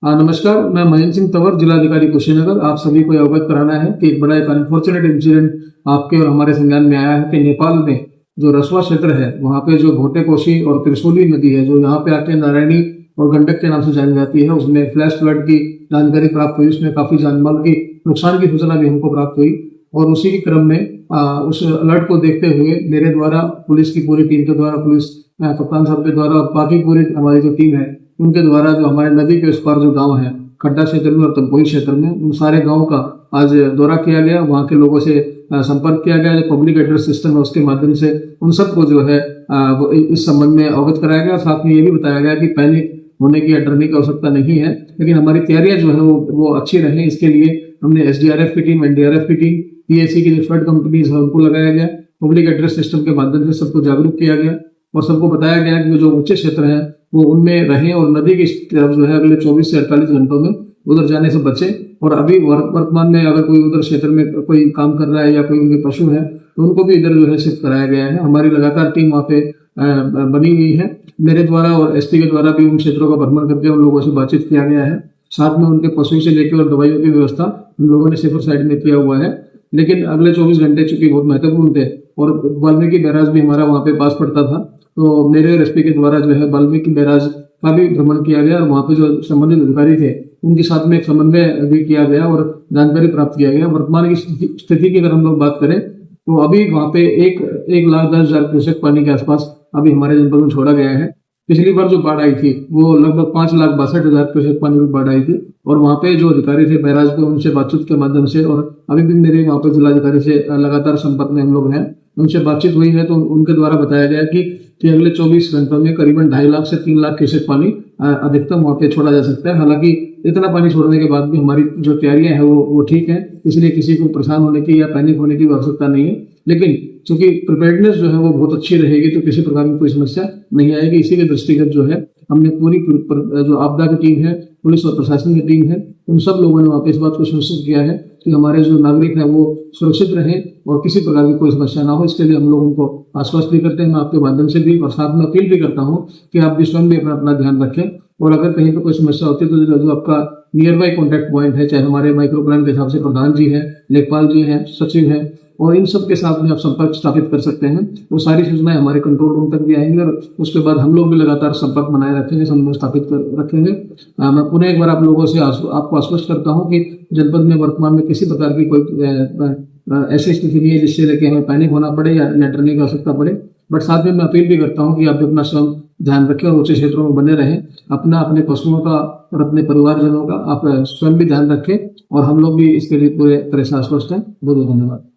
नमस्कार, मैं महेंद्र सिंह तंवर, जिलाधिकारी कुशीनगर। आप सभी को अवगत कराना है कि एक बड़ा एक अनफॉर्चुनेट इंसिडेंट आपके और हमारे संज्ञान में आया है कि नेपाल में जो रसवा क्षेत्र है, वहाँ पे जो भोटे कोशी और त्रिशूली नदी है, जो यहाँ पे आके नारायणी और गंडक के नाम से जानी जाती है, उसमें फ्लैश फ्लड की जानकारी प्राप्त हुई। उसमें काफी जानमाल की नुकसान की सूचना भी हमको प्राप्त हुई और उसी के क्रम में उस अलर्ट को देखते हुए मेरे द्वारा, पुलिस की पूरी टीम के द्वारा, पुलिस कप्तान साहब के द्वारा और बाकी पूरी हमारी जो टीम है उनके द्वारा, जो हमारे नदी के उस पार जो गांव है खड्डा क्षेत्र में और तमकोही क्षेत्र में, उन सारे गांवों का आज दौरा किया गया। वहां के लोगों से संपर्क किया गया। जो पब्लिक एड्रेस सिस्टम है उसके माध्यम से उन सबको जो है इस संबंध में अवगत कराया गया। साथ में ये भी बताया गया कि पैनिक होने की या डरने की आवश्यकता नहीं है, लेकिन हमारी तैयारियां जो है वो अच्छी रहे, इसके लिए हमने एसडीआरएफ की टीम, एनडीआरएफ की टीम, पीएसी की जो फ्लड कंपनीज है उनको लगाया गया। पब्लिक एड्रेस सिस्टम के माध्यम से सबको जागरूक किया गया और सबको बताया गया कि जो ऊंचे क्षेत्र हैं वो उनमें रहें और नदी की तरफ जो है अगले 24 से 48 घंटों में उधर जाने से बचे। और अभी वर्तमान में अगर कोई उधर क्षेत्र में कोई काम कर रहा है या कोई उनके पशु है तो उनको भी इधर जो है शिफ्ट कराया गया है। हमारी लगातार टीम वहाँ पे बनी हुई है। मेरे द्वारा और एसपी के द्वारा भी उन क्षेत्रों का भ्रमण करके उन लोगों से बातचीत किया गया है। साथ में उनके पशु से लेकर और दवाइयों की व्यवस्था उन लोगों ने सेफर साइड में किया हुआ है। लेकिन अगले 24 घंटे चूंकि बहुत महत्वपूर्ण थे और वाल्मीकि बैराज भी हमारा वहाँ पे पास पड़ता था, तो मेरे और एसपी के द्वारा जो है वाल्मीकि बैराज का भी भ्रमण किया गया और वहाँ पे जो संबंधित अधिकारी थे उनके साथ में एक समन्वय भी किया गया और जानकारी प्राप्त किया गया। वर्तमान की स्थिति की अगर हम लोग बात करें तो अभी वहाँ पे 1,10,000 क्यूसेक पानी के आसपास अभी हमारे जनपद में छोड़ा गया है। पिछली बार जो बाढ़ आई थी वो लगभग 5,62,000 क्यूसेक पानी की बाढ़ आई थी और वहाँ पे जो अधिकारी थे बैराज पे, उनसे बातचीत के माध्यम से, और अभी भी मेरे वहाँ पे जिलाधिकारी से लगातार संपर्क में हम लोग हैं, उनसे बातचीत हुई है। तो उनके द्वारा बताया गया कि अगले 24 घंटों में करीबन 2.5 लाख से 3 लाख क्यूसेक पानी अधिकतम वहाँ पे छोड़ा जा सकता है। हालांकि इतना पानी छोड़ने के बाद भी हमारी जो तैयारियां हैं वो ठीक है, इसलिए किसी को परेशान होने की या पैनिक होने की आवश्यकता नहीं है। लेकिन चूंकि प्रिपेयर्डनेस जो है वो बहुत अच्छी रहेगी तो किसी प्रकार की कोई समस्या नहीं आएगी। इसी के दृष्टिगत जो है हमने पूरी जो आपदा की टीम है, पुलिस और प्रशासन की टीम है, उन सब लोगों ने वहाँ पे इस बात को सुनिश्चित किया है कि हमारे जो नागरिक हैं वो सुरक्षित रहें और किसी प्रकार की कोई समस्या ना हो। इसके लिए हम लोग उनको आश्वस्त भी करते हैं, मैं आपके माध्यम से भी, और साथ में अपील भी करता हूँ कि आप भी स्वयं भी अपना ध्यान रखें। और अगर कहीं पर कोई समस्या होती है तो जो आपका नियर बाई कॉन्टैक्ट पॉइंट है, चाहे हमारे माइक्रो प्लान के हिसाब से प्रधान जी हैं, लेखपाल जी हैं, सचिव हैं, और इन सब के साथ में आप संपर्क स्थापित कर सकते हैं। वो सारी सूचनाएं हमारे कंट्रोल रूम तक भी आएंगी और उसके बाद हम लोग भी लगातार संपर्क बनाए रखेंगे, संबंध स्थापित कर रखेंगे। मैं पुनः एक बार आप लोगों से आपको आश्वस्त करता हूँ कि जनपद में वर्तमान में किसी प्रकार की कोई ऐसी स्थिति नहीं है जिससे लेके हमें पैनिक होना पड़े या डरने की आवश्यकता पड़े। बट साथ में मैं अपील भी करता हूँ कि आप भी अपना स्वयं ध्यान रखें और ऊंचे क्षेत्रों में बने रहें। अपने पशुओं का और अपने परिवारजनों का आप स्वयं भी ध्यान रखें और हम लोग भी इसके लिए पूरे तरह से आश्वस्त हैं। बहुत बहुत धन्यवाद।